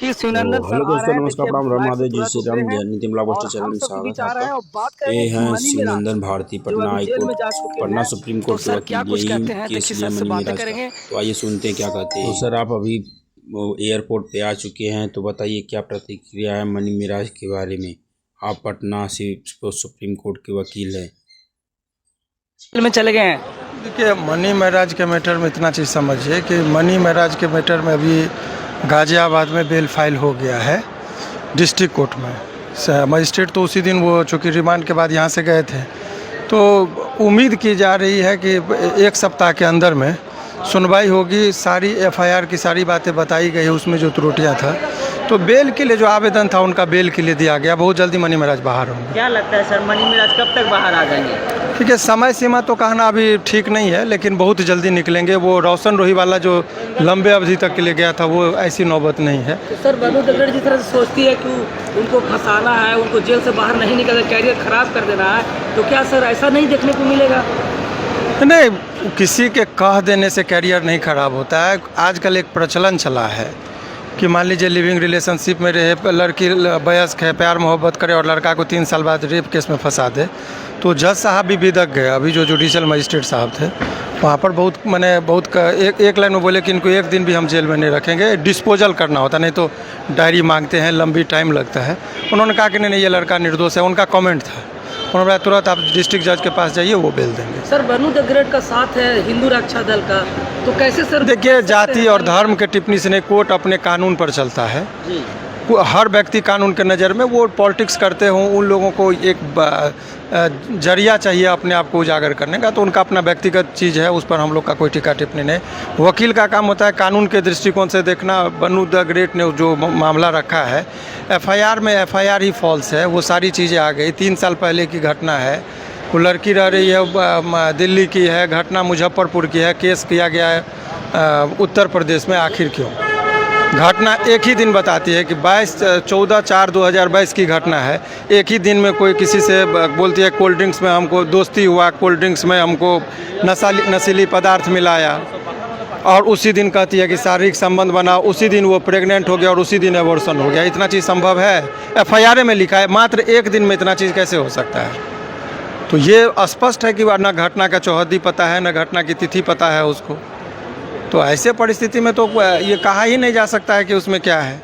वकील Shivnandan sir hello आ रहे दोस्तों, हैं। नमस्कार, देखिए, प्रणाम, बाइक राम से जी तुरंत श्री उतरे राम, हैं नितिन ब्लॉग और चैनल हम में सबके बीच स्वागत है आ रहे हैं आपका। और बात ये करेंगे हैं मनी मिराज, शिवनंदन भारती, जो पटना अभी हाई जेल में जा कोर्ट, चुके पटना हैं। सुप्रीम तो कोर्ट के सर क्या वकील, कुछ यही कहते हैं, केस देखिए लिया सर से मनी बातें मिराज का। करेंगे। तो आइए सुनते हैं क्या कहते हैं। तो सर आप अभी एयरपोर्ट पे आ चुके हैं, तो बताइए क्या प्रतिक्रिया है मनी मिराज के बारे में। आप पटना से सुप्रीम कोर्ट के वकील हैं, जेल में चले गए हैं। देखिए, मनी महराज के मैटर में इतना चीज़ समझिए कि मनी महराज के मैटर में अभी गाज़ियाबाद में बेल फाइल हो गया है डिस्ट्रिक्ट कोर्ट में। मजिस्ट्रेट तो उसी दिन वो चूँकि रिमांड के बाद यहाँ से गए थे, तो उम्मीद की जा रही है कि एक सप्ताह के अंदर में सुनवाई होगी। सारी एफआईआर की सारी बातें बताई गई है, उसमें जो त्रुटियाँ था। तो बेल के लिए जो आवेदन था उनका बेल के लिए दिया गया। बहुत जल्दी मनी महराज बाहर होंगे। क्या लगता है सर, मनी मिराज कब तक बाहर आ जाएंगे? ठीक है, समय सीमा तो कहना अभी ठीक नहीं है, लेकिन बहुत जल्दी निकलेंगे। वो रोशन रोही वाला जो लंबे अवधि तक के लिए गया था, वो ऐसी नौबत नहीं है। तो सर बनु दगड़ जिस तरह से सोचती है कि उनको फंसाना है, उनको जेल से बाहर नहीं निकलना, कैरियर खराब कर देना है, तो क्या सर ऐसा नहीं देखने को मिलेगा? नहीं, किसी के कह देने से कैरियर नहीं खराब होता है। आजकल एक प्रचलन चला है कि मान लीजिए लिविंग रिलेशनशिप में रहे, लड़की वयस्क है, प्यार मोहब्बत करे और लड़का को 3 साल बाद रेप केस में फंसा दे। तो जज साहब भी बिदक गए। अभी जो जुडिशल मजिस्ट्रेट साहब थे वहाँ पर बहुत एक लाइन में बोले कि इनको एक दिन भी हम जेल में नहीं रखेंगे, डिस्पोजल करना होता, नहीं तो डायरी मांगते हैं, लंबी टाइम लगता है। उन्होंने कहा कि नहीं, ये लड़का निर्दोष है। उनका कमेंट था। उन्होंने बोला तुरंत आप डिस्ट्रिक्ट जज के पास जाइए, वो बेल देंगे। सर बनु दगड़ का साथ है हिंदू रक्षा दल का, तो कैसे सर? देखिए, जाति और धर्म के टिप्पणी से नहीं, कोर्ट अपने कानून पर चलता है। जी। हर व्यक्ति कानून के नज़र में, वो पॉलिटिक्स करते हों, उन लोगों को एक जरिया चाहिए अपने आप को उजागर करने का। तो उनका अपना व्यक्तिगत चीज़ है, उस पर हम लोग का कोई टीका टिप्पणी नहीं। वकील का काम होता है कानून के दृष्टिकोण से देखना। बनु द ग्रेट ने जो मामला रखा है, एफआईआर में एफआईआर ही फॉल्स है। वो सारी चीज़ें आ गई, 3 साल पहले की घटना है। वो लड़की रह रही है दिल्ली की है, घटना मुजफ्फरपुर की है, केस किया गया है उत्तर प्रदेश में। आखिर क्यों? घटना एक ही दिन बताती है कि 14/4/2022 की घटना है। एक ही दिन में कोई किसी से बोलती है कोल्ड ड्रिंक्स में हमको दोस्ती हुआ, कोल्ड ड्रिंक्स में हमको नशीली पदार्थ मिलाया, और उसी दिन कहती है कि शारीरिक संबंध बना, उसी दिन वो प्रेग्नेंट हो गया और उसी दिन एबॉर्शन हो गया। इतना चीज़ संभव है? एफआईआर में लिखा है। मात्र एक दिन में इतना चीज़ कैसे हो सकता है? तो ये स्पष्ट है कि न घटना का चौहद्दी पता है, न घटना की तिथि पता है उसको। तो ऐसे परिस्थिति में तो ये कहा ही नहीं जा सकता है कि उसमें क्या है।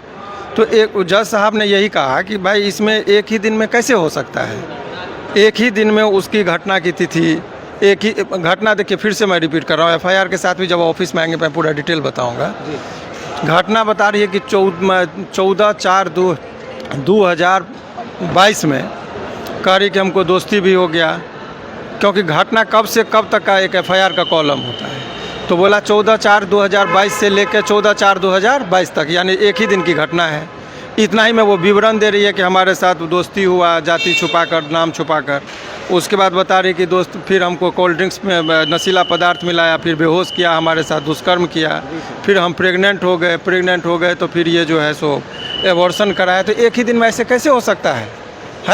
तो एक जज साहब ने यही कहा कि भाई इसमें एक ही दिन में कैसे हो सकता है? एक ही दिन में उसकी घटना की तिथि, एक ही घटना। देखिए, फिर से मैं रिपीट कर रहा हूँ, एफआईआर के साथ भी जब ऑफिस में आएंगे मैं पूरा डिटेल बताऊँगा। घटना बता रही है कि 14/4/2022 में कह रही कि हमको दोस्ती भी हो गया, क्योंकि घटना कब से कब तक का एक एफआईआर का कॉलम होता है। तो बोला 14/4/2022 से लेकर 14/4/2022 तक, यानी एक ही दिन की घटना है। इतना ही में वो विवरण दे रही है कि हमारे साथ दोस्ती हुआ, जाति छुपाकर, नाम छुपाकर। उसके बाद बता रही कि दोस्त फिर हमको कोल्ड ड्रिंक्स में नशीला पदार्थ मिलाया, फिर बेहोश किया, हमारे साथ दुष्कर्म किया, फिर हम प्रेग्नेंट हो गए तो फिर ये जो है सो एबॉर्शन कराया। तो एक ही दिन में ऐसे कैसे हो सकता है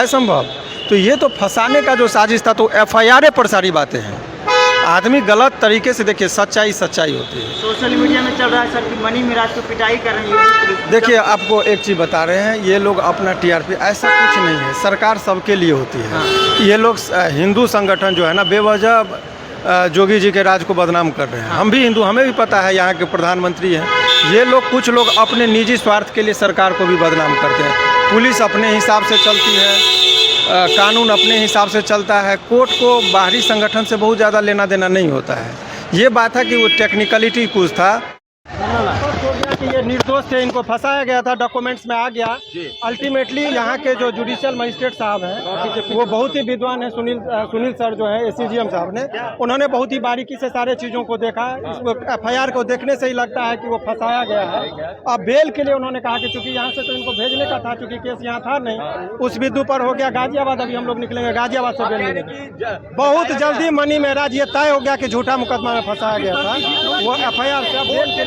संभव? तो ये तो फंसाने का जो साजिश था। तो एफआईआर पर सारी बातें हैं। आदमी गलत तरीके से, देखिए, सच्चाई होती है। सोशल मीडिया में चल रहा है सर कि मनी मिराज को पिटाई कर रही है। देखिए, आपको एक चीज़ बता रहे हैं, ये लोग अपना टीआरपी, ऐसा कुछ नहीं है। सरकार सबके लिए होती है। ये लोग हिंदू संगठन जो है ना, बेवजह जोगी जी के राज को बदनाम कर रहे हैं। हम भी हिंदू, हमें भी पता है यहाँ के प्रधानमंत्री हैं। ये लोग, कुछ लोग अपने निजी स्वार्थ के लिए सरकार को भी बदनाम करते हैं। पुलिस अपने हिसाब से चलती है, कानून अपने हिसाब से चलता है। कोर्ट को बाहरी संगठन से बहुत ज़्यादा लेना देना नहीं होता है। ये बात है कि वो टेक्निकलिटी कुछ था। ये निर्दोष थे, इनको फंसाया गया था, डॉक्यूमेंट्स में आ गया। अल्टीमेटली यहाँ के जो जुडिशियल मजिस्ट्रेट साहब हैं, वो बहुत ही विद्वान हैं। सुनील सर जो है एसीजीएम साहब ने, उन्होंने बहुत ही बारीकी से सारे चीज़ों को देखा। इस एफआईआर को देखने से ही लगता है कि वो फंसाया गया है। अब बेल के लिए उन्होंने कहा कि चूंकि यहाँ से तो इनको भेजने का था, चूंकि केस यहाँ था नहीं, उस बिंदु पर हो गया गाजियाबाद। अभी हम लोग निकलेंगे गाजियाबाद से बेल मिलेगी। बहुत जल्दी मनी महराज ये तय हो गया कि झूठा मुकदमा में फंसाया गया था। वो एफआईआर से बेल के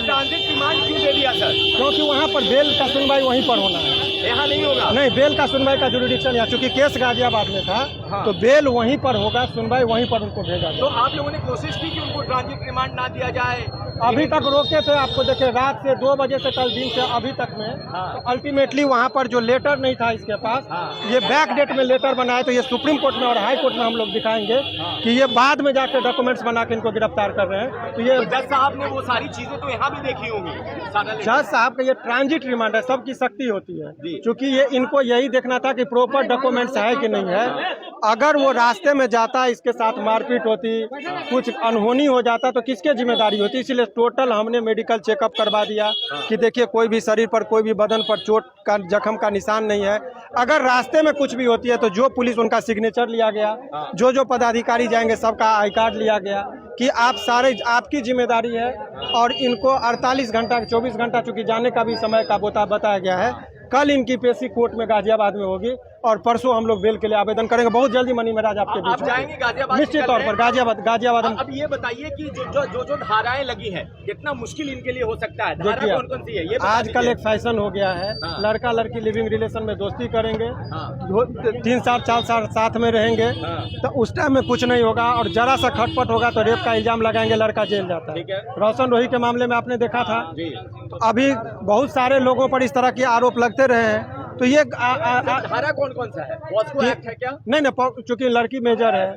क्योंकि वहाँ पर बेल का सुनवाई वहीं पर होना है, यहाँ नहीं होगा। नहीं, बेल का सुनवाई का जुरिडिक्शन यहाँ, चूंकि केस गाजियाबाद में था। तो बेल वहीं पर होगा, सुनवाई वहीं पर उनको भेजा। तो आप लोगों ने कोशिश की कि उनको ट्रांजिट रिमांड ना दिया जाए, अभी तक रोके थे, आपको देखे रात से 2 बजे से कल दिन से अभी तक में। तो अल्टीमेटली वहाँ पर जो लेटर नहीं था इसके पास, ये बैक डेट में लेटर बनाए, तो ये सुप्रीम कोर्ट में और हाई कोर्ट में हम लोग दिखाएंगे कि ये बाद में जाकर डॉक्यूमेंट्स बना के इनको गिरफ्तार कर रहे हैं। तो ये जज साहब ने वो सारी चीजें तो यहाँ भी देखी होंगी। जज साहब का ये ट्रांजिट रिमांड है, सबकी शक्ति होती है, क्योंकि ये इनको यही देखना था कि प्रॉपर डॉक्यूमेंट्स है कि नहीं है। अगर वो रास्ते में जाता, इसके साथ मारपीट होती, कुछ अनहोनी हो जाता तो किसके जिम्मेदारी होती। इसलिए टोटल हमने मेडिकल चेकअप करवा दिया कि देखिए कोई भी शरीर पर, कोई भी बदन पर चोट का, जख्म का निशान नहीं है। अगर रास्ते में कुछ भी होती है तो जो पुलिस, उनका सिग्नेचर लिया गया, जो पदाधिकारी जाएंगे सबका आई कार्ड लिया गया कि आप सारे, आपकी जिम्मेदारी है। और इनको 48 घंटा 24 घंटा चूंकि जाने का भी समय का बताया गया है। कल इनकी पेशी कोर्ट में गाजियाबाद में होगी और परसों हम लोग बेल के लिए आवेदन करेंगे। बहुत जल्दी मनी महाराज आपके बीच आप जाएंगे गाजियाबाद? निश्चित तौर पर गाजियाबाद हम। अब ये बताइए कि जो धाराएं लगी हैं, कितना मुश्किल इनके लिए हो सकता है? धारा देखिए, कौन कौन सी है ये आजकल एक फैशन हो गया है, लड़का लड़की लिविंग रिलेशन में दोस्ती करेंगे, 3-4 साल साथ में रहेंगे, तो उस टाइम में कुछ नहीं होगा और जरा सा खटपट होगा तो रेप का इल्जाम लगाएंगे, लड़का जेल जाता है। रोशन रोही के मामले में आपने देखा था। तो अभी बहुत सारे लोगों पर इस तरह के आरोप लगते रहे हैं। तो ये धारा कौन कौन सा है? पॉस्को एक्ट है क्या? नहीं, चूंकि लड़की मेजर है।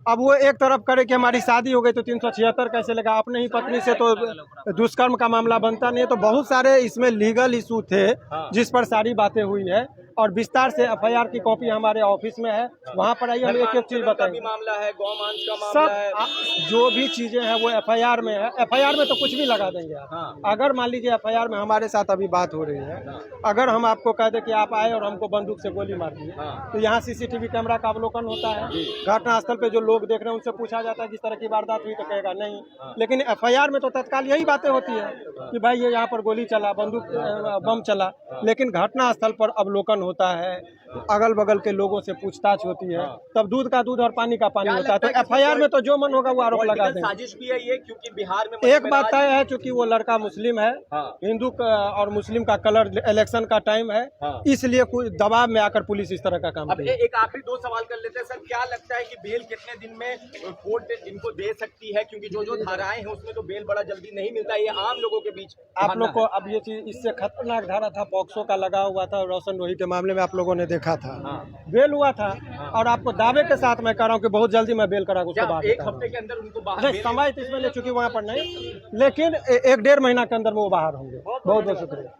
अब वो एक तरफ करे कि हमारी शादी हो गई तो 376 कैसे लगा, अपने ही पत्नी से तो दुष्कर्म का मामला बनता नहीं है। तो बहुत सारे इसमें लीगल इशू थे जिस पर सारी बातें हुई है और विस्तार से एफआईआर की कॉपी हमारे ऑफिस में है, वहाँ पर आइए हम एक एक चीज बताएंगे। मामला है, गौमांस का मामला है, सब जो भी चीजें हैं वो एफआईआर में है। एफआईआर में तो कुछ भी लगा देंगे आप। अगर मान लीजिए एफआईआर में हमारे साथ अभी बात हो रही है, अगर हम आपको कह दें कि आप आए और हमको बंदूक से गोली मार दी, तो यहाँ सीसीटीवी कैमरा का अवलोकन होता है, घटनास्थल पे जो लोग देख रहे हैं उनसे पूछा जाता है किस तरह की वारदात हुई, तो कहेगा नहीं। लेकिन एफआईआर में तो तत्काल यही बातें होती है कि भाई ये यहाँ पर गोली चला, बंदूक बम चला। लेकिन घटनास्थल पर अवलोकन होता है, अगल बगल के लोगों से पूछताछ होती है, तब दूध का दूध और पानी का पानी होता है। तो एफआईआर में तो जो मन होगा वो आरोप लगा देंगे। साजिश भी है ये, क्योंकि बिहार में एक बात तय है, चूंकि वो लड़का मुस्लिम है, हिंदू और मुस्लिम का कलर, इलेक्शन का टाइम है, इसलिए कोई दबाव में आकर पुलिस इस तरह का काम अब एक आखिरी 2 सवाल कर लेते हैं सर। क्या लगता है कि बेल कितने दिन में कोर्ट इनको दे सकती है? क्योंकि जो धाराएं हैं उसमें तो बेल बड़ा जल्दी नहीं मिलता है, ये आम लोगों के बीच। आप लोग को अब ये चीज, इससे खतरनाक धारा था, पॉक्सो का लगा हुआ था, रोशन रोही के मामले में आप लोगों ने देखा था, बेल हुआ था। और आपको दावे के साथ मैं कह रहा हूँ कि बहुत जल्दी मैं बेल करा उसके बाद, 1 हफ्ते के अंदर उनको बाहर समय तो इसमें ले चुकी वहाँ पर नहीं, लेकिन 1-1.5 महीना के अंदर में वो बाहर होंगे। बहुत बहुत शुक्रिया।